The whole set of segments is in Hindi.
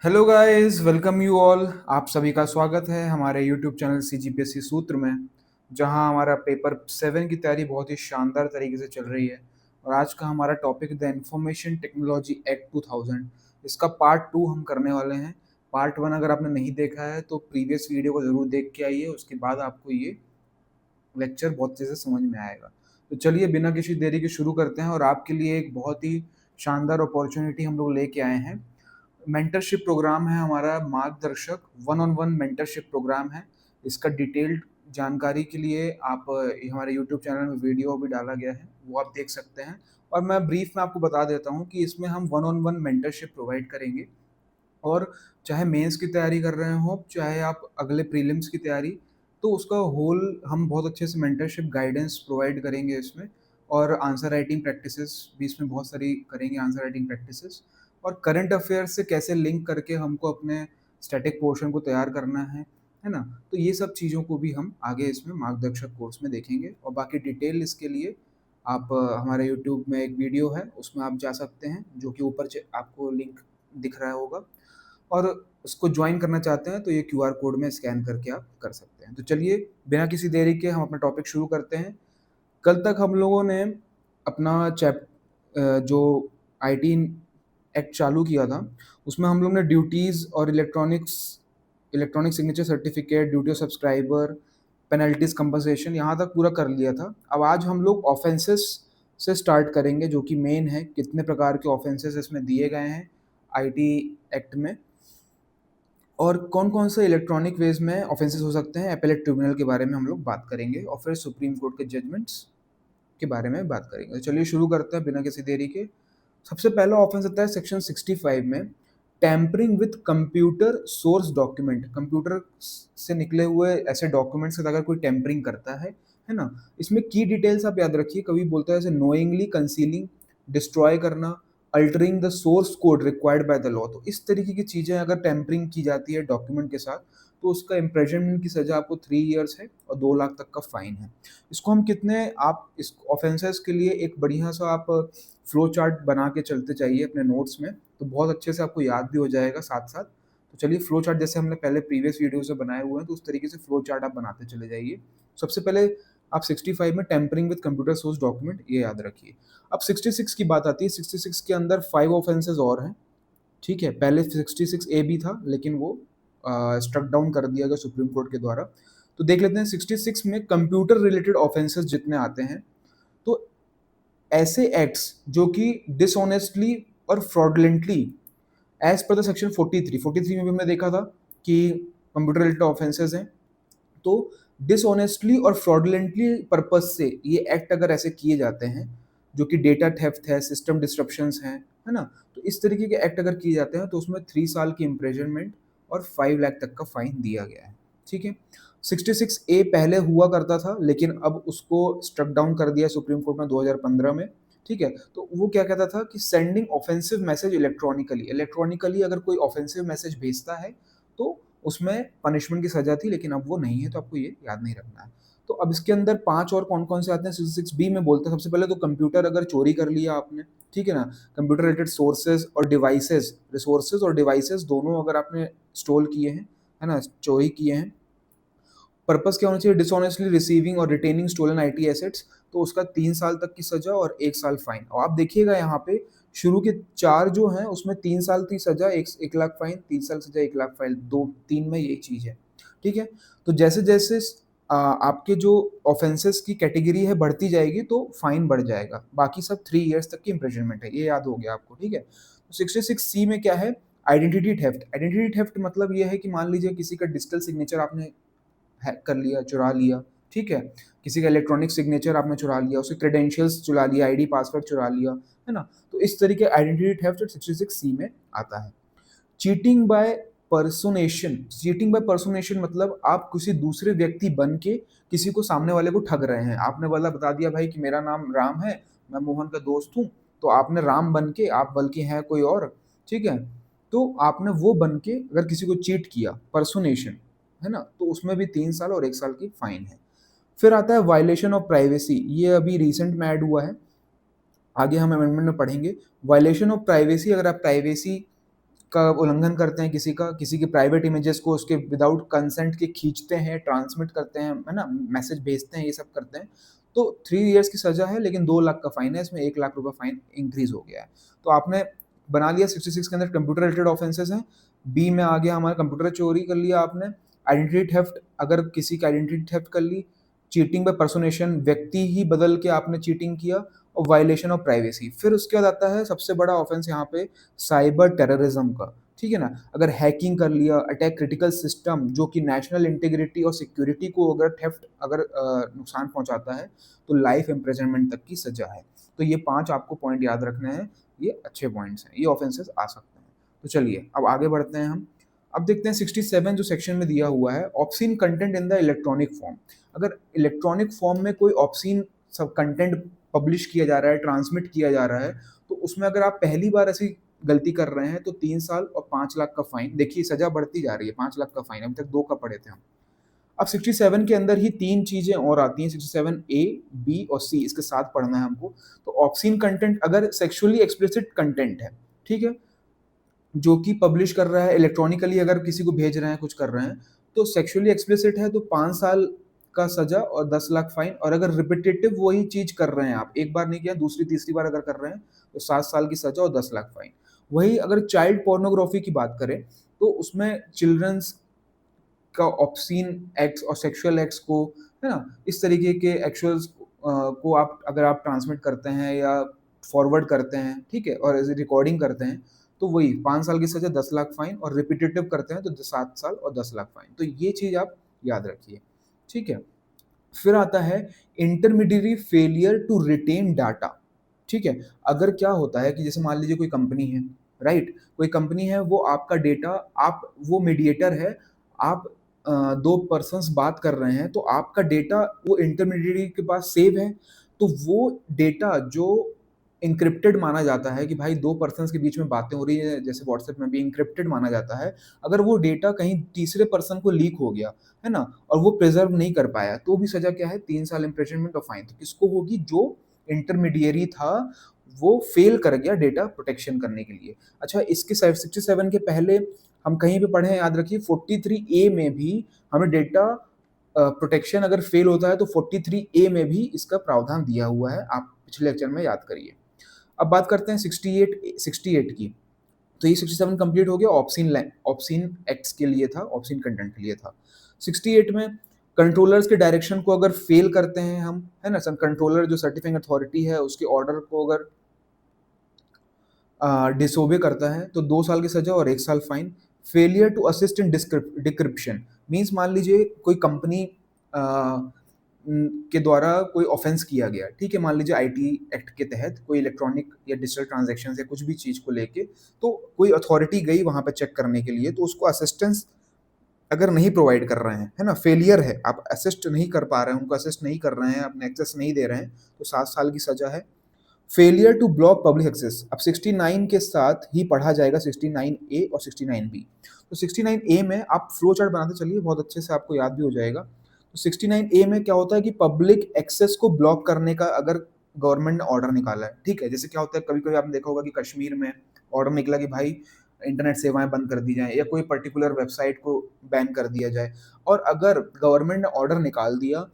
Hello guys, welcome you all. आप सभी का स्वागत है हमारे यूट्यूब चैनल सीजीपीएससी सूत्र में, जहां हमारा पेपर 7 की तैयारी बहुत ही शानदार तरीके से चल रही है। और आज का हमारा topic the information technology act 2000, इसका पार्ट 2 हम करने वाले हैं। पार्ट 1 अगर आपने नहीं देखा है तो प्रीवियस वीडियो को ज़रूर देख के आइए, उसके बाद आपको ये लेक्चर बहुत अच्छे से समझ में आएगा। तो चलिए बिना किसी देरी के शुरू करते हैं और आपके लिए एक बहुत ही शानदार अपॉर्चुनिटी हम लोग लेके आए हैं। मेंटरशिप प्रोग्राम है हमारा, Margdarshak one on one mentorship program है। इसका डिटेल्ड जानकारी के लिए आप हमारे यूट्यूब चैनल में वीडियो भी डाला गया है, वो आप देख सकते हैं। और मैं ब्रीफ में आपको बता देता हूँ कि इसमें हम one on one mentorship provide करेंगे। और चाहे मेंस की तैयारी कर रहे हो, चाहे आप अगले प्रीलिम्स की तैयारी, तो उसका होल हम बहुत अच्छे से मेंटरशिप गाइडेंस प्रोवाइड करेंगे इसमें। और आंसर राइटिंग प्रैक्टिसेस भी इसमें बहुत सारी करेंगे, आंसर राइटिंग प्रैक्टिसेस। और करंट अफेयर से कैसे लिंक करके हमको अपने स्टैटिक पोर्शन को तैयार करना है ना। तो ये सब चीज़ों को भी हम आगे इसमें मार्गदर्शक कोर्स में देखेंगे। और बाकी डिटेल इसके लिए आप हमारे यूट्यूब में एक वीडियो है, उसमें आप जा सकते हैं, जो कि ऊपर आपको लिंक दिख रहा होगा। और उसको ज्वाइन करना चाहते हैं तो ये क्यूआर कोड में स्कैन करके आप कर सकते हैं। तो चलिए बिना किसी देरी के हम अपना टॉपिक शुरू करते हैं। कल तक हम लोगों ने अपना जो आईटी एक्ट चालू किया था, उसमें हम लोग ने ड्यूटीज़ और electronic signature certificate, duty of subscriber, penalties, compensation, यहाँ तक पूरा कर लिया था। अब आज हम लोग ऑफेंसेस से स्टार्ट करेंगे, जो कि मेन है। कितने प्रकार के ऑफेंसेस इसमें दिए गए हैं आईटी एक्ट में, और कौन कौन से इलेक्ट्रॉनिक वेज में ऑफेंसेस हो सकते हैं, एपेलेट ट्रिब्यूनल के बारे में हम लोग बात करेंगे, और फिर सुप्रीम कोर्ट के जजमेंट्स के बारे में बात करेंगे। तो चलिए शुरू करते हैं बिना किसी देरी के। सबसे पहला ऑफेंस आता है सेक्शन 65 में, tampering with computer source document. Computer से निकले हुए ऐसे डॉक्यूमेंट्स से अगर कोई टैम्परिंग करता है ना। इसमें की डिटेल्स आप याद रखिए, कभी बोलता है जैसे नोइंगली कंसीलिंग, डिस्ट्रॉय करना, altering the source code required by the law. तो इस तरीके की चीज़ें अगर टैम्परिंग की जाती है डॉक्यूमेंट के साथ, तो उसका इम्प्रेजनमेंट की सज़ा आपको 3 ईयर्स है और 2 लाख तक का फाइन है। इसको हम कितने, आप इस ऑफेंसेस के लिए एक बढ़िया सा आप फ्लो चार्ट बना के चलते चाहिए अपने नोट्स में, तो बहुत अच्छे से आपको याद भी हो जाएगा साथ साथ। तो चलिए फ्लो चार्ट जैसे हमने पहले प्रीवियस वीडियो से बनाए हुए हैं, तो उस तरीके से फ्लो चार्ट आप बनाते चले जाइए। सबसे पहले आप 65 में tampering with computer source document, ये याद रखिए। अब 66 की बात आती है। 66 के अंदर 5 ऑफेंसेस और हैं, ठीक है। पहले 66 ए भी था, लेकिन वो स्ट्रक डाउन कर दिया गया सुप्रीम कोर्ट के द्वारा। तो देख लेते हैं 66 में कंप्यूटर रिलेटेड ऑफेंसेस जितने आते हैं। तो ऐसे एक्ट्स जो कि डिसऑनेस्टली और fraudulently, as per the section 43 में भी हमने देखा था कि कंप्यूटर रिलेटेड ऑफेंसेस हैं। तो डिसऑनेस्टली और फ्रॉडलेंटली पर्पज से ये एक्ट अगर ऐसे किए जाते हैं, जो कि डेटा थेफ्ट है, सिस्टम डिस्ट्रप्शंस हैं, है ना। तो इस तरीके के एक्ट अगर किए जाते हैं तो उसमें 3 साल की इम्प्रेजनमेंट और 5 लाख तक का फाइन दिया गया है, ठीक है। 66 ए पहले हुआ करता था, लेकिन अब उसको स्ट्रक डाउन कर दिया सुप्रीम कोर्ट में 2015 में, ठीक है। तो वो क्या कहता था कि सेंडिंग ऑफेंसिव मैसेज इलेक्ट्रॉनिकली अगर कोई ऑफेंसिव मैसेज भेजता है तो उसमें पनिशमेंट की सजा थी, लेकिन अब वो नहीं है, तो आपको ये याद नहीं रखना है। तो अब इसके अंदर 5 और कौन कौन से आते हैं। 66 बी में बोलते हैं सबसे पहले तो कंप्यूटर अगर चोरी कर लिया आपने, ठीक है ना। कंप्यूटर रिलेटेड सोर्सेज और डिवाइसेस, रिसोर्सेज और डिवाइसेस दोनों अगर आपने स्टोल किए हैं, है ना, चोरी किए हैं। पर्पस क्या होना चाहिए, डिसऑनेस्टली रिसीविंग और रिटेनिंग स्टोलन आईटी एसेट्स, तो उसका 3 साल तक की सजा और 1 साल फाइन। और आप देखिएगा यहाँ पे शुरू के 4 जो हैं उसमें 3 साल की सजा, 1 लाख फाइन, 3 साल सजा, 1 लाख फाइन, 2-3 में यही चीज़ है, ठीक है। तो जैसे जैसे आपके जो ऑफेंसेस की कैटेगरी है बढ़ती जाएगी तो फाइन बढ़ जाएगा। बाकी सब 3 ईयर्स तक की इम्प्रिजनमेंट है, ये याद हो गया आपको, ठीक है। तो 66 सी में क्या है, आइडेंटिटी थेफ्ट। आइडेंटिटी थेफ्ट मतलब ये है कि मान लीजिए किसी का डिजिटल सिग्नेचर आपने हैक कर लिया, चुरा लिया, ठीक है। किसी का इलेक्ट्रॉनिक सिग्नेचर आपने चुरा लिया, उसके क्रेडेंशियल्स चुरा लिया, आईडी पासवर्ड चुरा लिया, है ना। तो इस तरीके आइडेंटिटी थेफ्ट 66 सी में आता है। Cheating by personation. Cheating by personation मतलब आप किसी दूसरे व्यक्ति बन के किसी को, सामने वाले को ठग रहे हैं। आपने वाला बता दिया भाई कि मेरा नाम राम है, मैं मोहन का दोस्त हूँ, तो आपने राम बन के, आप बल्कि हैं कोई और, ठीक है। तो आपने वो बन के अगर किसी को चीट किया, पर्सोनेशन, है ना, तो उसमें भी 3 साल और 1 साल की फाइन है। फिर आता है वायलेशन ऑफ प्राइवेसी। ये अभी रिसेंट में ऐड हुआ है, आगे हम अमेंडमेंट में पढ़ेंगे। वायलेशन ऑफ प्राइवेसी, अगर आप प्राइवेसी का उल्लंघन करते हैं, किसी की प्राइवेट इमेजेस को उसके विदाउट कंसेंट के खींचते हैं, ट्रांसमिट करते हैं, है ना, मैसेज भेजते हैं, ये सब करते हैं, तो 3 ईयर्स की सज़ा है, लेकिन 2 लाख का फाइन है, इसमें 1 लाख रुपए फाइन इंक्रीज़ हो गया है। तो आपने बना लिया 66 के अंदर कंप्यूटर रिलेटेड ऑफेंसेस हैं। बी में आ गया हमारा कंप्यूटर चोरी कर लिया आपने, आइडेंटिटी थेफ्ट, अगर किसी की आइडेंटिटी थेफ्ट कर ली, चीटिंग बाय पर्सोनेशन, व्यक्ति ही बदल के आपने चीटिंग किया, और वायलेशन ऑफ प्राइवेसी। फिर उसके बाद आता है सबसे बड़ा ऑफेंस यहाँ पे साइबर टेररिज्म का, ठीक है ना? अगर हैकिंग कर लिया, अटैक क्रिटिकल सिस्टम जो कि नेशनल इंटीग्रिटी और सिक्योरिटी को अगर थेफ्ट अगर नुकसान पहुंचाता है, तो लाइफ इम्प्रिजनमेंट तक की सजा है। तो ये 5 आपको पॉइंट याद रखने हैं, ये अच्छे पॉइंट्स हैं, ये ऑफेंसेस आ सकते हैं। तो चलिए अब आगे बढ़ते हैं हम। अब देखते हैं 67 जो सेक्शन में दिया हुआ है, obscene content in the electronic form. अगर इलेक्ट्रॉनिक फॉर्म में कोई ऑब्सीन सब कंटेंट पब्लिश किया जा रहा है, ट्रांसमिट किया जा रहा है, तो उसमें अगर आप पहली बार ऐसी गलती कर रहे हैं तो 3 साल और 5 लाख का फाइन। देखिए सजा बढ़ती जा रही है, 5 लाख का फाइन, अभी तक 2 का पढ़े थे हम। अब 67 के अंदर ही 3 चीजें और आती हैं, 67 ए, बी और सी, इसके साथ पढ़ना है हमको। तो ऑब्सीन कंटेंट अगर सेक्सुअली एक्सप्लिसिट कंटेंट है, ठीक है, जो कि पब्लिश कर रहा है इलेक्ट्रॉनिकली, अगर किसी को भेज रहे हैं, कुछ कर रहे हैं, तो सेक्सुअली एक्सप्लिसिट है तो 5 साल का सजा और 10 लाख फाइन। और अगर रिपीटेटिव वही चीज कर रहे हैं, आप एक बार नहीं किया, दूसरी तीसरी बार अगर कर रहे हैं, तो 7 साल की सजा और 10 लाख फाइन। वही अगर चाइल्ड पोर्नोग्राफी की बात करें, तो उसमें चिल्ड्रंस का ऑब्सीन एक्ट्स और सेक्सुअल एक्ट्स को, है ना, इस तरीके के एक्चुअल्स को आप अगर आप ट्रांसमिट करते हैं या फॉरवर्ड करते हैं, ठीक है, और रिकॉर्डिंग करते हैं, तो वही 5 साल की सजा, 10 लाख फाइन, और रिपीटेटिव करते हैं तो 7 साल और 10 लाख फाइन। तो ये चीज आप याद रखिए, ठीक है। फिर आता है intermediary failure to retain data, ठीक है। अगर क्या होता है कि जैसे मान लीजिए कोई कंपनी है, राइट, कोई कंपनी है, वो आपका डेटा, आप वो मीडिएटर है, आप 2 पर्सन्स बात कर रहे हैं, तो आपका डेटा वो इंटरमीडियरी के पास सेव है, तो वो डेटा जो एन्क्रिप्टेड माना जाता है कि भाई 2 पर्सन्स के बीच में बातें हो रही है, जैसे व्हाट्सएप में भी एन्क्रिप्टेड माना जाता है। अगर वो डेटा कहीं तीसरे पर्सन को लीक हो गया, है ना, और वो प्रिजर्व नहीं कर पाया, तो भी सजा क्या है, 3 साल इम्प्रिजनमेंट और फाइन। तो किसको होगी, जो इंटरमीडियरी था, वो फेल कर गया डेटा प्रोटेक्शन करने के लिए। अच्छा, इसके 67 के पहले हम कहीं पे पढ़े हैं, याद रखिए, 43 ए में भी हमें डेटा प्रोटेक्शन अगर फेल होता है तो 43 ए में भी इसका प्रावधान दिया हुआ है, आप पिछले लेक्चर में याद करिए। अब बात करते हैं 68 की। तो ये 67 कंप्लीट हो गया, ऑप्शन एक्ट्स के लिए था, ऑप्शन कंटेंट के लिए था। 68 में कंट्रोलर्स के डायरेक्शन को अगर फेल करते हैं हम, है ना, सर, कंट्रोलर जो सर्टिफाइंग अथॉरिटी है, उसके ऑर्डर को अगर डिसोबे करता है, तो 2 साल की सजा और 1 साल fine. Failure to assist in decryption means, मान लीजिए कोई कंपनी के द्वारा कोई ऑफेंस किया गया, ठीक है, मान लीजिए आईटी एक्ट के तहत कोई इलेक्ट्रॉनिक या डिजिटल ट्रांजैक्शन या कुछ भी चीज को लेके, तो कोई अथॉरिटी गई वहां पे चेक करने के लिए, तो उसको असिस्टेंस अगर नहीं प्रोवाइड कर रहे हैं, है ना, फेलियर है, आप असिस्ट नहीं कर पा रहे हैं, उनको असिस्ट नहीं कर रहे हैं, अपने एक्सेस नहीं दे रहे हैं, तो 7 साल की सजा है। Failure to block public access, अब 69 के साथ ही पढ़ा जाएगा 69 ए और 69 बी। तो 69 ए में आप फ्लो चार्ट बनाते चलिए, बहुत अच्छे से आपको याद भी हो जाएगा। तो 69 ए में क्या होता है कि पब्लिक एक्सेस को ब्लॉक करने का अगर गवर्नमेंट ने ऑर्डर निकाला है, ठीक है, जैसे क्या होता है, कभी कभी आपने देखा होगा कि कश्मीर में ऑर्डर निकला कि भाई इंटरनेट सेवाएं बंद कर दी जाएं, या कोई पर्टिकुलर वेबसाइट को बैन कर दिया जाए, और अगर गवर्नमेंट ने ऑर्डर निकाल दिया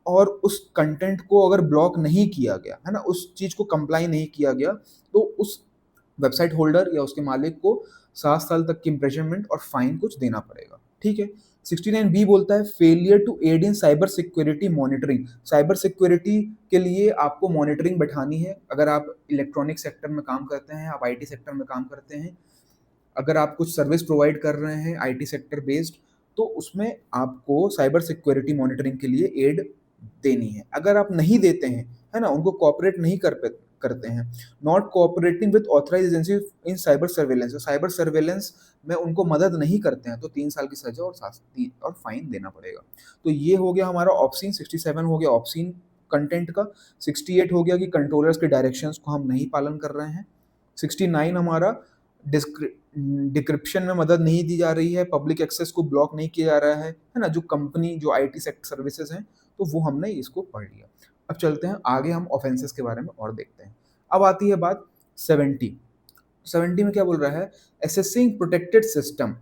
और उस कंटेंट को अगर ब्लॉक नहीं किया गया, है ना, उस चीज को कंप्लाई नहीं किया गया, तो उस वेबसाइट होल्डर या उसके मालिक को 7 साल तक की इम्प्रिजनमेंट और फाइन कुछ देना पड़ेगा, ठीक है। 69 बी बोलता है failure to aid in cyber security monitoring. Cyber security के लिए आपको मॉनिटरिंग बैठानी है, अगर आप इलेक्ट्रॉनिक सेक्टर में काम करते हैं, आप आईटी सेक्टर में काम करते हैं, अगर आप कुछ सर्विस प्रोवाइड कर रहे हैं आईटी सेक्टर बेस्ड, तो उसमें आपको साइबर सिक्योरिटी मॉनिटरिंग के लिए एड देनी है। अगर आप नहीं देते हैं, है ना, उनको कोऑपरेट नहीं करते हैं, not cooperating with authorised agency in cyber surveillance, cyber surveillance में उनको मदद नहीं करते हैं, तो 3 साल की सजा और फाइन देना पड़ेगा। तो ये हो गया हमारा ऑप्शन। 67 हो गया ऑप्शन कंटेंट का। 68 हो गया कि कंट्रोलर्स के डायरेक्शंस को हम नहीं पालन कर रहे हैं। 69 हमारा डिक्रिप्शन में मदद नहीं दी जा रही है, पब्लिक एक्सेस को ब्लॉक नहीं किया जा रहा है ना, जो कंपनी जो आईटी सेक्टर सर्विसेज हैं, तो वो हमने इसको पढ़ लिया। अब चलते हैं आगे, हम ऑफेंसेस के बारे में और देखते हैं। अब आती है बात 70, 70 में क्या बोल रहा है, accessing protected system,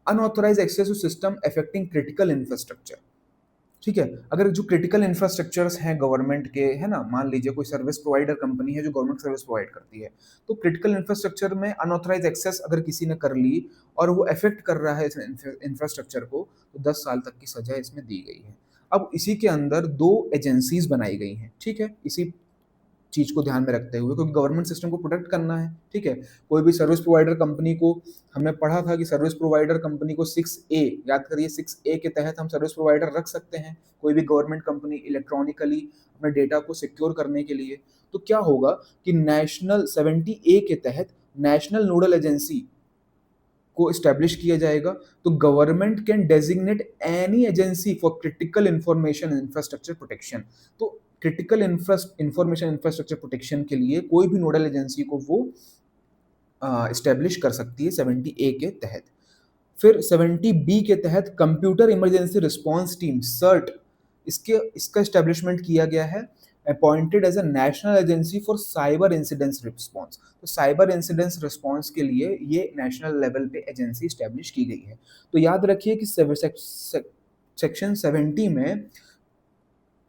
unauthorised access to system affecting critical infrastructure. ठीक है, अगर जो क्रिटिकल इंफ्रास्ट्रक्चर्स हैं गवर्नमेंट के, है ना, मान लीजिए कोई सर्विस प्रोवाइडर कंपनी है जो गवर्नमेंट सर्विस प्रोवाइड करती है, तो क्रिटिकल इंफ्रास्ट्रक्चर में अनऑथराइज एक्सेस अगर किसी ने कर ली और वो अफेक्ट कर रहा है इस इंफ्रास्ट्रक्चर को, तो 10 साल तक की सजा इसमें दी गई है। अब इसी के अंदर दो एजेंसीज बनाई गई हैं, ठीक है, इसी चीज को ध्यान में रखते हुए, क्योंकि गवर्नमेंट सिस्टम को प्रोटेक्ट करना है। ठीक है, कोई भी सर्विस प्रोवाइडर कंपनी को, हमने पढ़ा था कि सर्विस प्रोवाइडर कंपनी को 6A, याद करिए 6A के तहत हम सर्विस प्रोवाइडर रख सकते हैं, कोई भी गवर्नमेंट कंपनी इलेक्ट्रॉनिकली अपने डेटा को सिक्योर करने के लिए। तो क्या होगा कि नेशनल 70A के तहत नेशनल नोडल एजेंसी को स्टैब्लिश किया जाएगा। तो government can designate any agency for critical information infrastructure protection. तो क्रिटिकल इंफॉर्मेशन इंफ्रास्ट्रक्चर प्रोटेक्शन के लिए कोई भी नोडल एजेंसी को वो स्टैब्लिश कर सकती है 70A के तहत। फिर 70B के तहत computer emergency response team CERT, इसका स्टैब्लिशमेंट किया गया है, appointed as a national agency for cyber incidents response. तो साइबर इंसिडेंस रिस्पांस के लिए ये नेशनल लेवल पे एजेंसी स्टैब्लिश की गई है। तो याद रखिए कि सेक्शन 70 में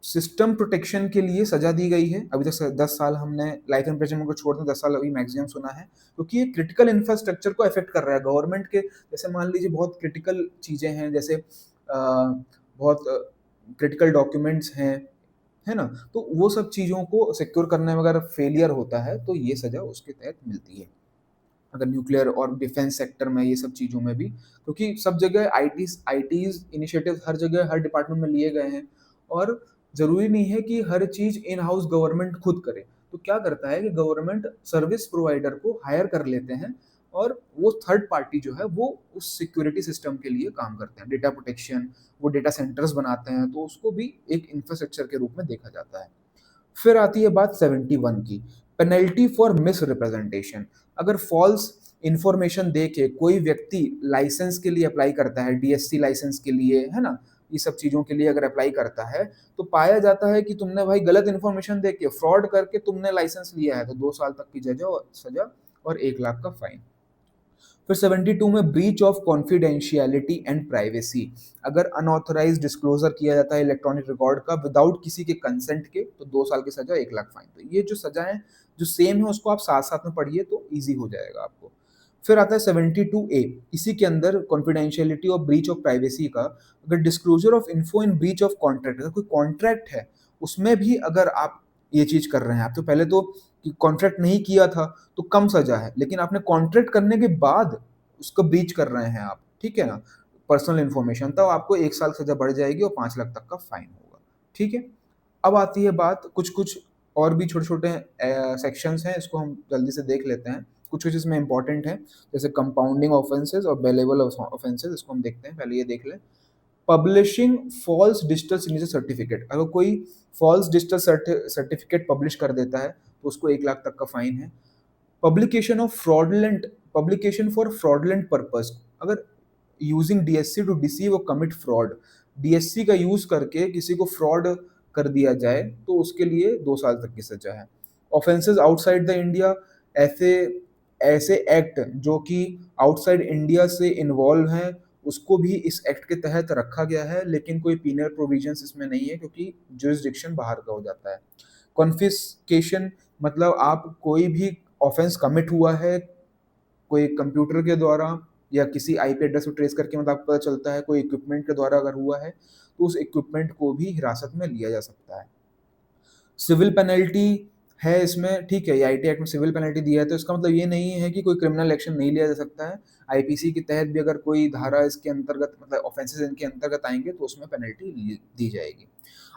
सिस्टम प्रोटेक्शन के लिए सजा दी गई है। अभी तक 10 साल हमने लाइफ इम्प्रिजनमेंट को छोड़ दें, 10 साल अभी मैक्सिमम सुना है, क्योंकि ये क्रिटिकल इंफ्रास्ट्रक्चर को अफेक्ट कर रहा है गवर्नमेंट के। जैसे मान लीजिए बहुत क्रिटिकल चीज़ें हैं, जैसे बहुत क्रिटिकल डॉक्यूमेंट्स हैं, है ना, तो वो सब चीज़ों को सिक्योर करने में अगर फेलियर होता है तो ये सजा उसके तहत मिलती है। अगर न्यूक्लियर और डिफेंस सेक्टर में, ये सब चीज़ों में भी, क्योंकि सब जगह आईटीज इनिशिएटिव हर जगह हर डिपार्टमेंट में लिए गए हैं, और ज़रूरी नहीं है कि हर चीज़ इन हाउस गवर्नमेंट खुद करे। तो क्या करता है कि गवर्नमेंट सर्विस प्रोवाइडर को हायर कर लेते हैं, और वो थर्ड पार्टी जो है वो उस सिक्योरिटी सिस्टम के लिए काम करते हैं, डेटा प्रोटेक्शन, वो डेटा सेंटर्स बनाते हैं, तो उसको भी एक इंफ्रास्ट्रक्चर के रूप में देखा जाता है। फिर आती है बात 71 की, पेनल्टी फॉर मिस रिप्रेजेंटेशन। अगर फॉल्स इंफॉर्मेशन दे के कोई व्यक्ति लाइसेंस के लिए अप्लाई करता है, डीएससी लाइसेंस के लिए, है ना, ये सब चीज़ों के लिए अगर अप्लाई करता है, तो पाया जाता है कि तुमने भाई गलत इन्फॉर्मेशन दे के, फ्रॉड करके तुमने लाइसेंस लिया है, तो 2 साल तक की सजा और 1 लाख का फाइन। फिर 72 में breach of confidentiality and privacy. अगर अनऑथराइज डिस्क्लोजर किया जाता है इलेक्ट्रॉनिक रिकॉर्ड का विदाउट किसी के कंसेंट के, तो 2 साल की सजा, 1 लाख फाइन। तो ये जो सजाएं जो सेम है उसको आप साथ साथ में पढ़िए तो ईजी हो जाएगा आपको। फिर आता है 72A, इसी के अंदर कॉन्फिडेंशियलिटी और ब्रीच ऑफ प्राइवेसी का, अगर disclosure of info in breach of contract, अगर कोई कॉन्ट्रैक्ट है उसमें भी अगर आप ये चीज कर रहे हैं, आप तो पहले तो कॉन्ट्रैक्ट नहीं किया था तो कम सजा है, लेकिन आपने कॉन्ट्रैक्ट करने के बाद उसको ब्रीच कर रहे हैं आप, ठीक है ना, पर्सनल इन्फॉर्मेशन, तब आपको 1 साल सजा बढ़ जाएगी और 5 लाख तक का फाइन होगा। ठीक है, अब आती है बात, कुछ कुछ और भी छोटे छोटे सेक्शंस हैं, इसको हम जल्दी से देख लेते हैं। कुछ कुछ इसमें इंपॉर्टेंट है, जैसे कंपाउंडिंग ऑफेंसेस और बेलेबल ऑफेंसेस, इसको हम देखते हैं, पहले ये देख लें। Publishing false digital signature certificate, अगर कोई फॉल्स डिजिटल सर्टिफिकेट पब्लिश कर देता है तो उसको 1 लाख तक का फाइन है। Publication of fraudulent, publication for fraudulent purpose, अगर यूजिंग डीएससी टू डिसीव और कमिट फ्रॉड, डीएससी का यूज करके किसी को फ्रॉड कर दिया जाए तो उसके लिए 2 साल तक की सजा है। ऑफेंसेस आउटसाइड द इंडिया, ऐसे ऐसे एक्ट जो कि आउटसाइड इंडिया से इन्वॉल्व हैं उसको भी इस एक्ट के तहत रखा गया है, लेकिन कोई पीनल प्रोविजंस इसमें नहीं है क्योंकि जुरिस्डिक्शन बाहर का हो जाता है। कॉन्फिस्केशन, मतलब आप कोई भी ऑफेंस कमिट हुआ है, कोई कंप्यूटर के द्वारा या किसी आईपी एड्रेस को ट्रेस करके, मतलब आपको पता चलता है कोई इक्विपमेंट के द्वारा अगर हुआ है, तो उस इक्विपमेंट को भी हिरासत में लिया जा सकता है। सिविल पेनल्टी है इसमें, ठीक है, ये आईटी एक्ट में सिविल पेनल्टी दिया है, तो इसका मतलब ये नहीं है कि कोई क्रिमिनल एक्शन नहीं लिया जा सकता है। आईपीसी के तहत भी अगर कोई धारा इसके अंतर्गत, मतलब ऑफेंसेस इनके अंतर्गत आएंगे तो उसमें पेनल्टी दी जाएगी।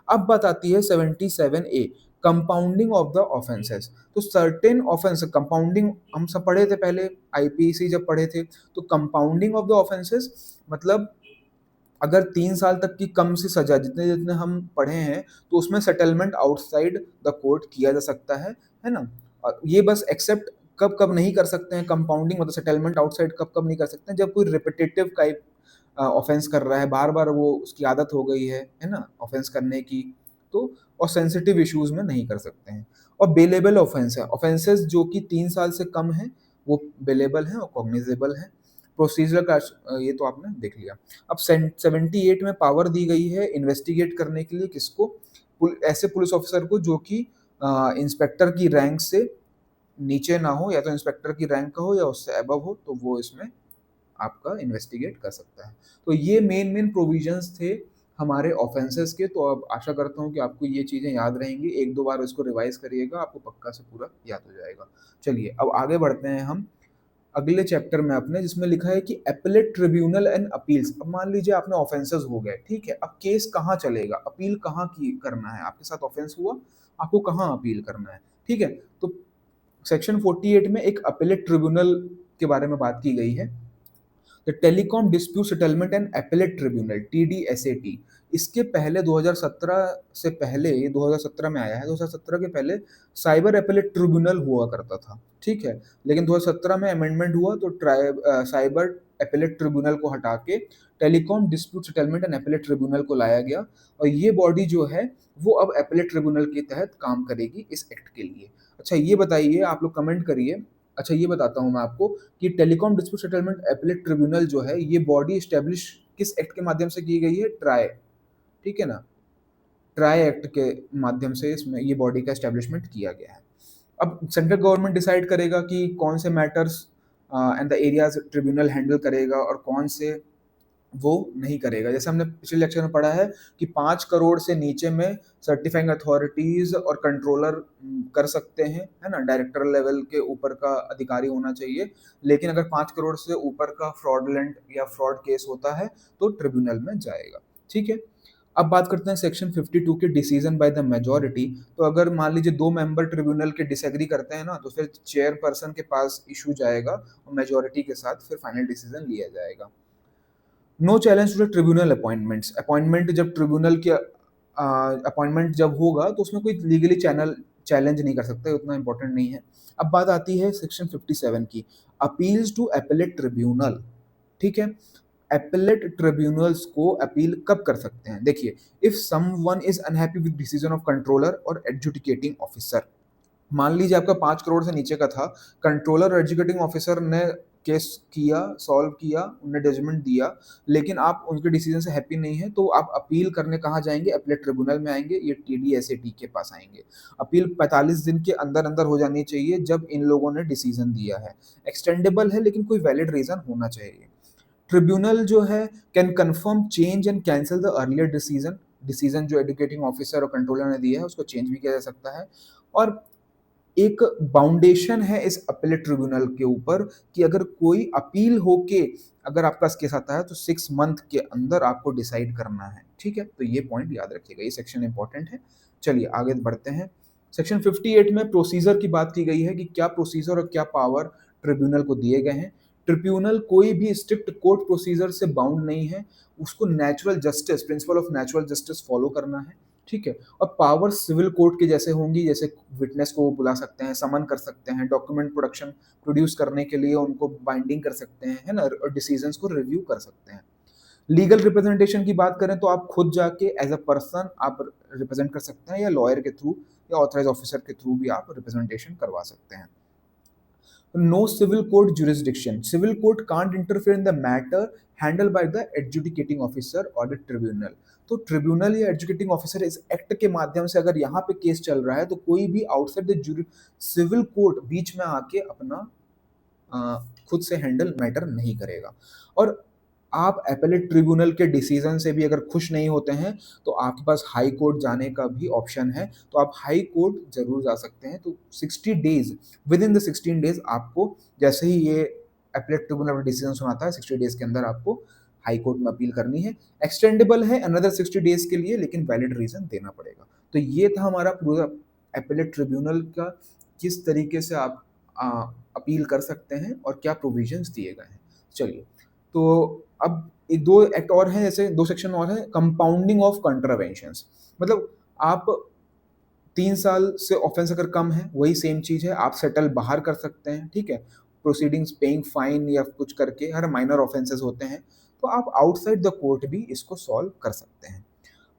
अब बात आती है 77A, compounding of the offences. तो सर्टेन ऑफेंस, कंपाउंडिंग हम सब पढ़े थे पहले, आईपीसी जब पढ़े थे, तो कंपाउंडिंग ऑफ द ऑफेंसेस मतलब अगर 3 साल तक की कम सी सजा, जितने जितने हम पढ़े हैं, तो उसमें सेटलमेंट आउटसाइड द कोर्ट किया जा सकता है ना। और ये बस एक्सेप्ट कब कब नहीं कर सकते हैं, कंपाउंडिंग मतलब सेटलमेंट आउटसाइड कब कब नहीं कर सकते हैं, जब कोई रिपीटेटिव टाइप ऑफेंस कर रहा है, बार बार वो उसकी आदत हो गई है ना, ऑफेंस करने की, तो और सेंसिटिव इश्यूज में नहीं कर सकते हैं। और बेलेबल ऑफेंस है, ऑफेंसेस जो कि 3 साल से कम है वो बिलेबल हैं और कॉग्निजेबल हैं। प्रोसीजर का ये तो आपने देख लिया। अब 78 में पावर दी गई है इन्वेस्टिगेट करने के लिए किसको? ऐसे पुलिस ऑफिसर को जो कि इंस्पेक्टर की रैंक से नीचे ना हो, या तो इंस्पेक्टर की रैंक का हो या उससे अबव हो, तो वो इसमें आपका इन्वेस्टिगेट कर सकता है। तो ये मेन प्रोविजंस थे हमारे ऑफेंसेस के। तो अब आशा करता हूँ कि आपको ये चीज़ें याद रहेंगी। एक दो बार इसको रिवाइज करिएगा, आपको पक्का से पूरा याद हो जाएगा। चलिए अब आगे बढ़ते हैं हम अगले चैप्टर में अपने, जिसमें लिखा है कि एपेलेट ट्रिब्यूनल एंड अपील्स। अब मान लीजिए आपने ऑफेंसेस हो गए, ठीक है, अब केस कहाँ चलेगा, अपील कहाँ की करना है, आपके साथ ऑफेंस हुआ, आपको कहाँ अपील करना है, ठीक है। तो सेक्शन 48 में एक अपीलेट ट्रिब्यूनल के बारे में बात की गई है, the telecom dispute settlement and appellate tribunal, TDSAT। इसके पहले 2017 से पहले, ये 2017 में आया है, 2017 के पहले साइबर एपेलेट ट्रिब्यूनल हुआ करता था, ठीक है। लेकिन 2017 में अमेंडमेंट हुआ तो साइबर एपेलेट ट्रिब्यूनल को हटा के telecom dispute settlement and appellate tribunal को लाया गया, और ये बॉडी जो है वो अब एपेलेट ट्रिब्यूनल के तहत काम करेगी इस एक्ट के लिए। अच्छा ये बताइए, आप लोग कमेंट करिए। अच्छा ये बताता हूँ मैं आपको कि telecom dispute settlement appellate tribunal जो है, ये बॉडी स्टैब्लिश किस एक्ट के माध्यम से की गई है? ट्राई, ठीक है ना, ट्राई एक्ट के माध्यम से इसमें ये बॉडी का एस्टेब्लिशमेंट किया गया है। अब सेंट्रल गवर्नमेंट डिसाइड करेगा कि कौन से matters and the areas tribunal handle करेगा और कौन से वो नहीं करेगा। जैसे हमने पिछले लेक्चर में पढ़ा है कि 5 करोड़ से नीचे में सर्टिफाइंग अथॉरिटीज और कंट्रोलर कर सकते हैं, है ना, डायरेक्टर लेवल के ऊपर का अधिकारी होना चाहिए। लेकिन अगर 5 करोड़ से ऊपर का फ्रॉडलेंट या फ्रॉड केस होता है तो ट्रिब्यूनल में जाएगा, ठीक है। अब बात करते हैं सेक्शन 52 के डिसीजन बाय द मेजॉरिटी। तो अगर मान लीजिए 2 मेंबर ट्रिब्यूनल के डिसएग्री करते हैं ना, तो फिर चेयरपर्सन के पास इशू जाएगा और मेजॉरिटी के साथ फिर फाइनल डिसीजन लिया जाएगा। No challenge to the tribunal appointments. Appointment जब ट्रिब्यूनल की अपॉइंटमेंट जब होगा तो उसमें कोई लीगली चैलेंज नहीं कर सकता, उतना इंपॉर्टेंट नहीं है। अब बात आती है सेक्शन 57 की, अपील्स टू एपेलेट ट्रिब्यूनल, ठीक है। एपेलेट ट्रिब्यूनल्स को अपील कब कर सकते हैं? देखिए, if someone is unhappy with decision of controller और एडजुडिकेटिंग ऑफिसर। मान लीजिए आपका 5 करोड़ से नीचे का था, कंट्रोलर और एजुकेटिंग ऑफिसर ने केस किया, सॉल्व किया, उन्हें जजमेंट दिया, लेकिन आप उनके डिसीजन से हैप्पी नहीं है, तो आप अपील करने कहाँ जाएंगे? एपेलेट ट्रिब्यूनल में आएंगे, ये TDSAT के पास आएंगे। अपील 45 दिन के अंदर अंदर हो जानी चाहिए जब इन लोगों ने डिसीजन दिया है। एक्सटेंडेबल है लेकिन कोई वैलिड रीजन होना चाहिए। ट्रिब्यूनल जो है can confirm change and cancel the earlier decision. Decision जो एजुकेटिंग ऑफिसर और कंट्रोलर ने दिया है उसको चेंज भी किया जा सकता है। और एक बाउंडेशन है इस अपीलेट ट्रिब्यूनल के ऊपर कि अगर कोई अपील होके अगर आपका केस आता है तो 6 मंथ के अंदर आपको डिसाइड करना है, ठीक है। तो ये पॉइंट याद रखिएगा, ये सेक्शन इंपॉर्टेंट है। चलिए आगे बढ़ते हैं। सेक्शन 58 में प्रोसीजर की बात की गई है कि क्या प्रोसीजर और क्या पावर ट्रिब्यूनल को दिए गए हैं। ट्रिब्यूनल कोई भी स्ट्रिक्ट कोर्ट प्रोसीजर से बाउंड नहीं है, उसको natural justice, principle of natural justice follow करना है, ठीक है। और पावर सिविल कोर्ट के जैसे होंगी, जैसे विटनेस को बुला सकते हैं, समन कर सकते हैं, डॉक्यूमेंट प्रोडक्शन प्रोड्यूस करने के लिए उनको बाइंडिंग कर सकते हैं, है ना, और डिसीजंस को रिव्यू कर सकते हैं। लीगल रिप्रेजेंटेशन की बात करें तो आप खुद जाके एज अ पर्सन आप रिप्रेजेंट कर सकते हैं, या लॉयर के थ्रू या ऑथराइज ऑफिसर के थ्रू भी आप रिप्रेजेंटेशन करवा सकते हैं। No civil court jurisdiction. Civil court can't interfere in the matter handled by the adjudicating officer or the tribunal. तो ट्रिब्यूनल या एजुकेटिंग ऑफिसर इस एक्ट के माध्यम से अगर यहाँ पे केस चल रहा है तो कोई भी आउटसाइड द सिविल कोर्ट बीच में आके अपना खुद से हैंडल मैटर नहीं करेगा। और आप एपेलेट ट्रिब्यूनल के डिसीजन से भी अगर खुश नहीं होते हैं तो आपके पास हाई कोर्ट जाने का भी ऑप्शन है, तो आप हाई कोर्ट जरूर जा सकते हैं। तो 60 days, with in the 16 days आपको, जैसे ही ये एपेलेट ट्रिब्यूनल डिसीजन सुनाता है 60 डेज के अंदर आपको हाई कोर्ट में अपील करनी है। एक्सटेंडेबल है अनदर 60 डेज के लिए, लेकिन वैलिड रीजन देना पड़ेगा। तो ये था हमारा पूरा एपेलेट ट्रिब्यूनल का, किस तरीके से आप अपील कर सकते हैं और क्या प्रोविजंस दिए गए हैं। चलिए, तो अब ये 2 एक्ट और हैं, जैसे 2 सेक्शन और हैं, कंपाउंडिंग ऑफ कंट्रावेंशंस। मतलब आप 3 साल से ऑफेंस अगर कम है, वही सेम चीज़ है, आप सेटल बाहर कर सकते हैं, ठीक है। प्रोसीडिंग्स, पेइंग फाइन या कुछ करके, हर माइनर ऑफेंसेस होते हैं, तो आप आउटसाइड द कोर्ट भी इसको सॉल्व कर सकते हैं।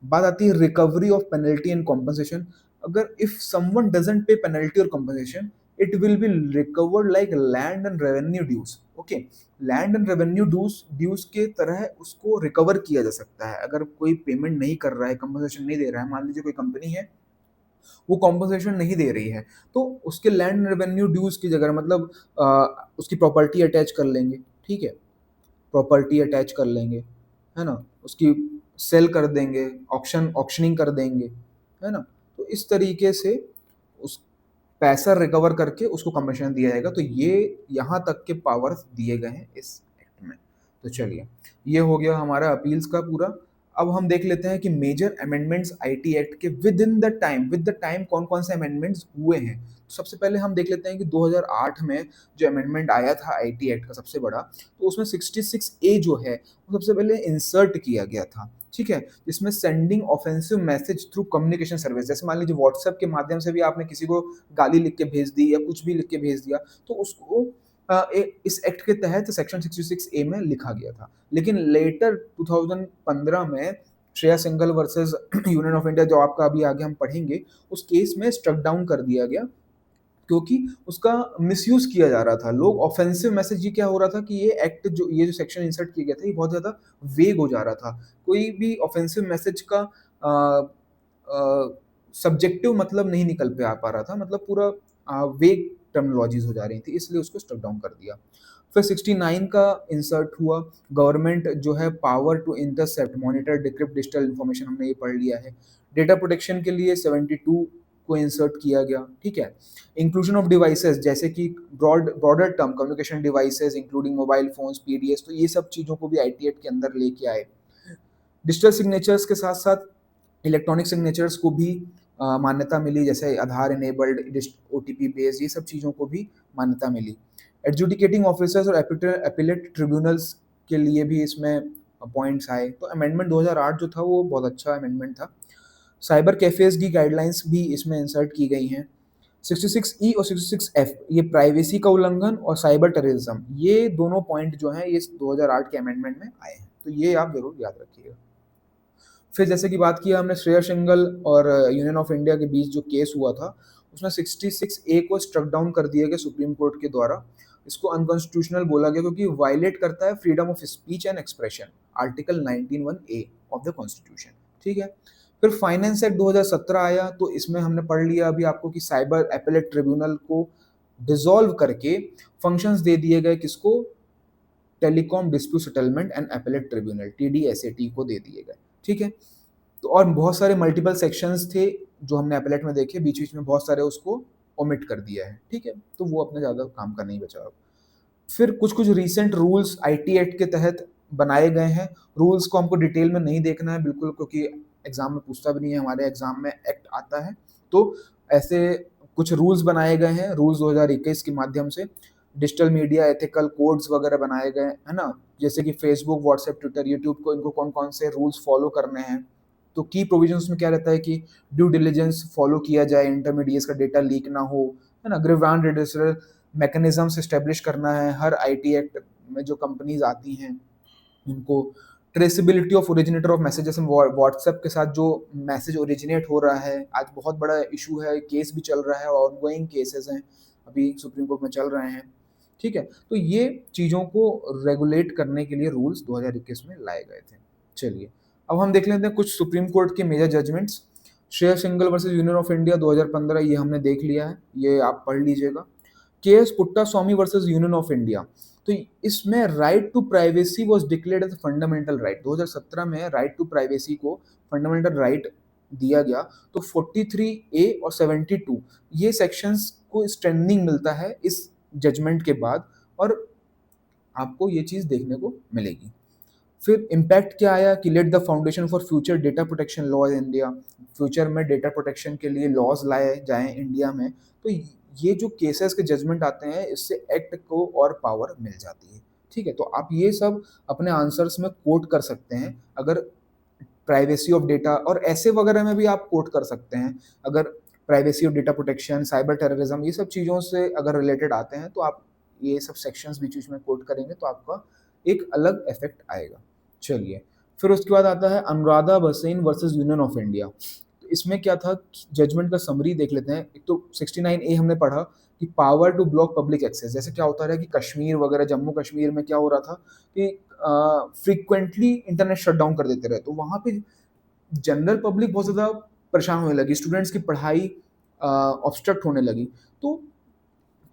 बात आती है recovery of penalty and compensation. अगर if someone doesn't pay penalty और compensation, it will be recovered like land and revenue dues. Okay, land and revenue dues dues के तरह उसको रिकवर किया जा सकता है। अगर कोई पेमेंट नहीं कर रहा है, कंपनसेशन नहीं दे रहा है, मान लीजिए कोई कंपनी है वो कॉम्पनसेशन नहीं दे रही है, तो उसके लैंड रेवेन्यू ड्यूज की जगह मतलब उसकी प्रॉपर्टी अटैच कर लेंगे, ठीक है, प्रॉपर्टी अटैच कर लेंगे, है ना, उसकी सेल कर देंगे, ऑक्शनिंग कर देंगे, है ना। तो इस तरीके से उस पैसा रिकवर करके उसको कमीशन दिया जाएगा। तो ये यहाँ तक के पावर्स दिए गए हैं इस एक्ट में। तो चलिए, ये हो गया हमारा अपील्स का पूरा। अब हम देख लेते हैं कि मेजर अमेंडमेंट्स आईटी एक्ट के विद द टाइम कौन कौन से अमेंडमेंट्स हुए हैं। तो सबसे पहले हम देख लेते हैं कि 2008 में जो अमेंडमेंट आया था आईटी एक्ट का सबसे बड़ा, तो उसमें 66A जो है वो सबसे पहले इंसर्ट किया गया था, ठीक है, जिसमें sending offensive message through communication service, जैसे मान लीजिए व्हाट्सएप के माध्यम से भी आपने किसी को गाली लिख के भेज दी या कुछ भी लिख के भेज दिया, तो उसको इस एक्ट के तहत सेक्शन 66A में लिखा गया था। लेकिन लेटर 2015 में Shreya Singhal versus union of India, जो आपका अभी आगे हम पढ़ेंगे, उस केस में स्ट्रक डाउन कर दिया गया क्योंकि उसका मिसयूज किया जा रहा था। लोग ऑफेंसिव मैसेज, ये क्या हो रहा था कि ये जो सेक्शन इंसर्ट किया गया था ये बहुत ज्यादा वेग हो जा रहा था। कोई भी ऑफेंसिव मैसेज का सब्जेक्टिव मतलब नहीं निकल पे आ पा रहा था, मतलब पूरा वेग टर्मिनोलॉजीज हो जा रही थी, इसलिए उसको स्ट्रक डाउन कर दिया। फिर 69 का इंसर्ट हुआ, गवर्नमेंट जो है power to intercept, monitor, decrypt digital information, हमने ये पढ़ लिया है। डेटा प्रोटेक्शन के लिए 72 को इंसर्ट किया गया, ठीक है। इंक्लूजन ऑफ डिवाइसेस, जैसे कि broader term communication devices including mobile phones, PDS, तो ये सब चीज़ों को भी आईटी एक्ट के अंदर लेके आए। डिजिटल सिग्नेचर्स के साथ साथ इलेक्ट्रॉनिक सिग्नेचर्स को भी मान्यता मिली, जैसे आधार इनेबल्ड, ओटीपी बेस्ड, ये सब चीज़ों को भी मान्यता मिली। एडजुडिकेटिंग ऑफिसर्स और एपिलेट ट्रिब्यूनल्स के लिए भी इसमें पॉइंट्स आए। तो अमेंडमेंट 2008 जो था वो बहुत अच्छा अमेंडमेंट था। साइबर कैफेज की गाइडलाइंस भी इसमें इंसर्ट की गई हैं। 66E और 66F, ये प्राइवेसी का उल्लंघन और साइबर टेररिज्म, ये दोनों पॉइंट जो हैं ये 2008 के अमेंडमेंट में आए हैं, तो ये आप जरूर याद रखिएगा। फिर जैसे कि बात किया हमने श्रेया सिंघल और यूनियन ऑफ इंडिया के बीच जो केस हुआ था, उसमें 66A को स्ट्रक डाउन कर दिया गया सुप्रीम कोर्ट के द्वारा। इसको अनकॉन्स्टिट्यूशनल बोला गया क्योंकि वायलेट करता है freedom of speech and expression, article 19(1)A of the constitution, ठीक है। फिर फाइनेंस एक्ट 2017 आया, तो इसमें हमने पढ़ लिया अभी आपको कि साइबर एपेलेट ट्रिब्यूनल को डिसॉल्व करके फंक्शंस दे दिए गए, किसको, telecom dispute settlement and appellate tribunal, TDSAT को दे दिए गए, ठीक है। तो और बहुत सारे मल्टीपल सेक्शंस थे जो हमने एपेलेट में देखे, बीच बीच में बहुत सारे उसको ओमिट कर दिया है, ठीक है, तो वो अपने ज़्यादा काम का नहीं बचा अब। फिर कुछ कुछ रीसेंट रूल्स आईटी एक्ट के तहत बनाए गए हैं। रूल्स को हमको डिटेल में नहीं देखना है बिल्कुल, क्योंकि एग्जाम में पूछता भी नहीं है, हमारे एग्जाम में एक्ट आता है। तो ऐसे कुछ रूल्स बनाए गए हैं रूल्स 2021 के माध्यम से। डिजिटल मीडिया एथिकल कोड्स वगैरह बनाए गए है ना, जैसे कि फेसबुक, व्हाट्सएप, ट्विटर, यूट्यूब को, इनको कौन कौन से रूल्स फॉलो करने हैं। तो की प्रोविजंस में क्या रहता है कि ड्यू डिलिजेंस फॉलो किया जाए, इंटरमीडिएट्स का डेटा लीक ना हो, है ना, ग्रीवांस रिड्यूसल मैकेनिज्म्स एस्टेब्लिश करना है हर आईटी एक्ट में जो कंपनीज आती हैं उनको। Traceability of originator of message, जैसे व्हाट्सएप के साथ जो मैसेज ओरिजिनेट हो रहा है, आज बहुत बड़ा इशू है, केस भी चल रहा है, ऑनगोइंग केसेस हैं, अभी सुप्रीम कोर्ट में चल रहे हैं, ठीक है। तो ये चीज़ों को रेगुलेट करने के लिए रूल्स 2021 में लाए गए थे। चलिए, अब हम देख लेते हैं कुछ सुप्रीम कोर्ट के major judgments. Shreya Singhal versus union of India 2015, ये हमने देख लिया है, ये आप पढ़ लीजिएगा। K S Puttaswamy versus union of India, तो इसमें right to privacy was declared as fundamental right. 2017 में राइट टू प्राइवेसी को फंडामेंटल राइट दिया गया। तो 43A और 72 ये सेक्शंस को स्ट्रेंथनिंग मिलता है इस जजमेंट के बाद, और आपको ये चीज़ देखने को मिलेगी। फिर इम्पैक्ट क्या आया कि let the foundation for future data protection law in India, future में डेटा प्रोटेक्शन के लिए लॉज लाए जाएं इंडिया में। तो ये जो केसेस के जजमेंट आते हैं, इससे एक्ट को और पावर मिल जाती है, ठीक है। तो आप ये सब अपने आंसर्स में कोट कर सकते हैं, अगर प्राइवेसी ऑफ डेटा और ऐसे वगैरह में भी आप कोट कर सकते हैं। अगर privacy of data protection, cyber terrorism, ये सब चीज़ों से अगर रिलेटेड आते हैं, तो आप ये सब सेक्शंस बीच बीच में कोट करेंगे तो आपका एक अलग इफेक्ट आएगा। चलिए, फिर उसके बाद आता है Anuradha Bhasin versus union of India. तो इसमें क्या था, जजमेंट का समरी देख लेते हैं। एक तो 69A हमने पढ़ा कि power to block public access. जैसे क्या होता है कि कश्मीर वगैरह, जम्मू कश्मीर में क्या हो रहा था कि फ्रीक्वेंटली इंटरनेट शट डाउन कर देते रहे, तो वहाँ पे जनरल पब्लिक बहुत ज़्यादा परेशान होने लगी, स्टूडेंट्स की पढ़ाई ऑब्स्ट्रक्ट होने लगी। तो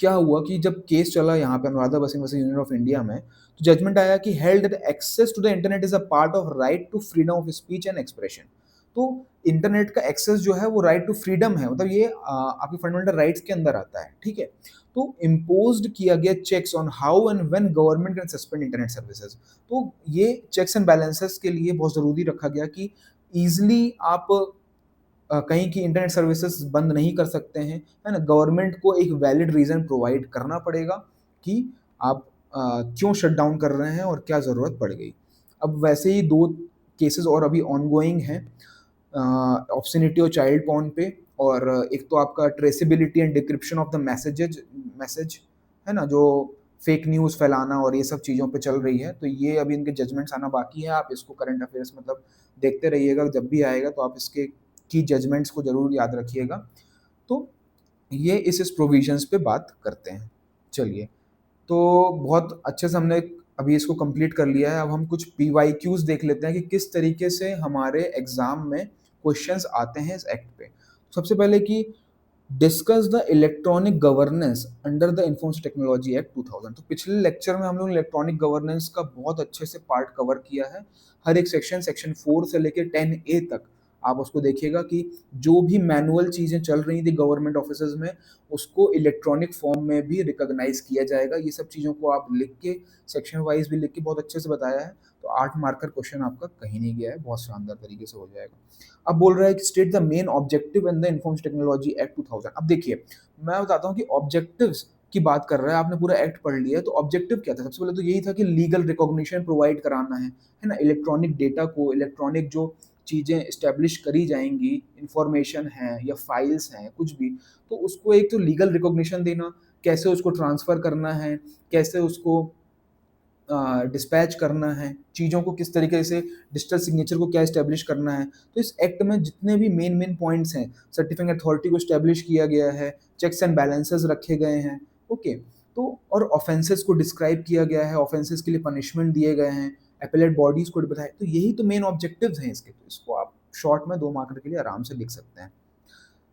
क्या हुआ कि जब केस चला यहाँ पे Anuradha Bhasin versus union of India में, तो जजमेंट आया कि held that access to the internet is a part of right to freedom of speech and expression. तो इंटरनेट का एक्सेस जो है वो राइट टू फ्रीडम है, मतलब ये आपके फंडामेंटल राइट्स के अंदर आता है, ठीक है। तो इम्पोज्ड किया गया checks on how and when government can suspend internet services. तो ये चेक्स एंड बैलेंसेस के लिए बहुत ज़रूरी रखा गया कि ईजिली आप कहीं की इंटरनेट सर्विसेज बंद नहीं कर सकते हैं, है ना? गवर्नमेंट को एक वैलिड रीज़न प्रोवाइड करना पड़ेगा कि आप क्यों शट डाउन कर रहे हैं और क्या ज़रूरत पड़ गई। अब वैसे ही 2 केसेस और अभी ऑनगोइंग हैं, ऑब्स्सेनिटी और चाइल्ड पोर्न पे, और एक तो आपका traceability and decryption of the message, है ना? जो फेक न्यूज़ फैलाना और ये सब चीज़ों पे चल रही है, तो ये अभी इनके जजमेंट्स आना बाकी है। आप इसको करंट अफेयर्स मतलब देखते रहिएगा, जब भी आएगा तो आप इसके की जजमेंट्स को ज़रूर याद रखिएगा। तो ये इस प्रोविजंस पे बात करते हैं। चलिए, तो बहुत अच्छे से हमने अभी इसको कंप्लीट कर लिया है। अब हम कुछ पीवाईक्यूज़ देख लेते हैं कि किस तरीके से हमारे एग्ज़ाम में क्वेश्चंस आते हैं इस एक्ट पे। सबसे पहले कि discuss the electronic governance under the information technology act 2000। तो पिछले लेक्चर में हम लोग इलेक्ट्रॉनिक गवर्नेंस का बहुत अच्छे से पार्ट कवर किया है। हर एक सेक्शन 4 से लेके 10A तक आप उसको देखिएगा कि जो भी मैनुअल चीज़ें चल रही थी गवर्नमेंट ऑफिसेज में, उसको इलेक्ट्रॉनिक फॉर्म में भी रिकॉग्नाइज किया जाएगा। ये सब चीज़ों को आप लिख के, सेक्शन वाइज भी लिख के बहुत अच्छे से बताया है। तो 8 मार्क का क्वेश्चन आपका कहीं नहीं गया है, बहुत शानदार तरीके से हो जाएगा। अब बोल रहा है कि state the main objective in the information technology act 2000। अब देखिए, मैं बताता हूँ कि ऑब्जेक्टिव्स की बात कर रहा है, आपने पूरा एक्ट पढ़ लिया है, तो ऑब्जेक्टिव क्या था? सबसे पहले तो यही था कि लीगल रिकॉग्निशन प्रोवाइड कराना है ना? इलेक्ट्रॉनिक डेटा को, इलेक्ट्रॉनिक जो चीज़ें एस्टेब्लिश करी जाएँगी, इन्फॉर्मेशन है या फाइल्स हैं, कुछ भी, तो उसको एक तो लीगल रिकॉग्निशन देना, कैसे उसको ट्रांसफ़र करना है, कैसे उसको डिस्पैच करना है, चीज़ों को किस तरीके से, डिजिटल सिग्नेचर को क्या एस्टेब्लिश करना है। तो इस एक्ट में जितने भी मेन पॉइंट्स हैं, सर्टिफाइंग अथॉरिटी को एस्टेब्लिश किया गया है, चेक्स एंड बैलेंसेस रखे गए हैं, ओके। तो और ऑफेंसेस को डिस्क्राइब किया गया है, ऑफेंसेस के लिए पनिशमेंट दिए गए हैं, एपेलेट बॉडीज़ को बताया, तो यही तो मेन ऑब्जेक्टिव्स हैं इसके। तो इसको आप शॉर्ट में 2 मार्कर के लिए आराम से लिख सकते हैं।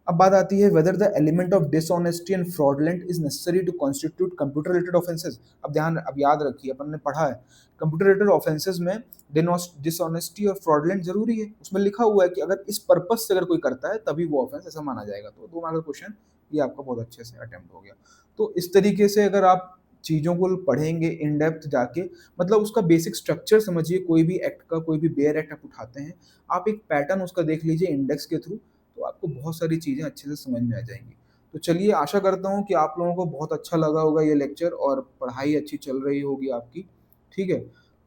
अब बात आती है whether the element of dishonesty and fraudulent is necessary to constitute computer related offences. अब याद रखिए, अपन ने पढ़ा है कंप्यूटर रिलेटेड ऑफेंसेस में डिसऑनेस्टी और फ्रॉडलेंट जरूरी है। उसमें लिखा हुआ है कि अगर इस पर्पज से अगर कोई करता है तभी वो ऑफेंस ऐसा माना जाएगा। तो 2 मार्क का क्वेश्चन ये आपका बहुत अच्छे से अटेम्प्ट हो गया। तो इस तरीके से अगर आप चीज़ों को पढ़ेंगे इन डेप्थ जाके, मतलब उसका बेसिक स्ट्रक्चर समझिए, कोई भी एक्ट का, कोई भी बेयर एक्ट आप उठाते हैं, आप एक पैटर्न उसका देख लीजिए इंडेक्स के थ्रू, तो आपको बहुत सारी चीज़ें अच्छे से समझ में आ जाएँगी। तो चलिए, आशा करता हूँ कि आप लोगों को बहुत अच्छा लगा होगा ये लेक्चर और पढ़ाई अच्छी चल रही होगी आपकी, ठीक है?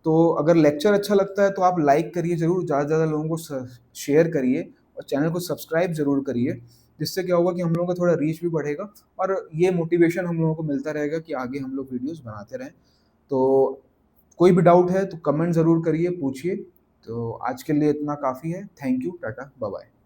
तो अगर लेक्चर अच्छा लगता है तो आप लाइक करिए ज़रूर, ज़्यादा से ज़्यादा लोगों को शेयर करिए और चैनल को सब्सक्राइब ज़रूर करिए, जिससे क्या होगा कि हम लोगों का थोड़ा रीच भी बढ़ेगा और ये मोटिवेशन हम लोगों को मिलता रहेगा कि आगे हम लोग वीडियोज़ बनाते रहें। तो कोई भी डाउट है तो कमेंट ज़रूर करिए, पूछिए। तो आज के लिए इतना काफ़ी है। Thank you, tata, bye bye.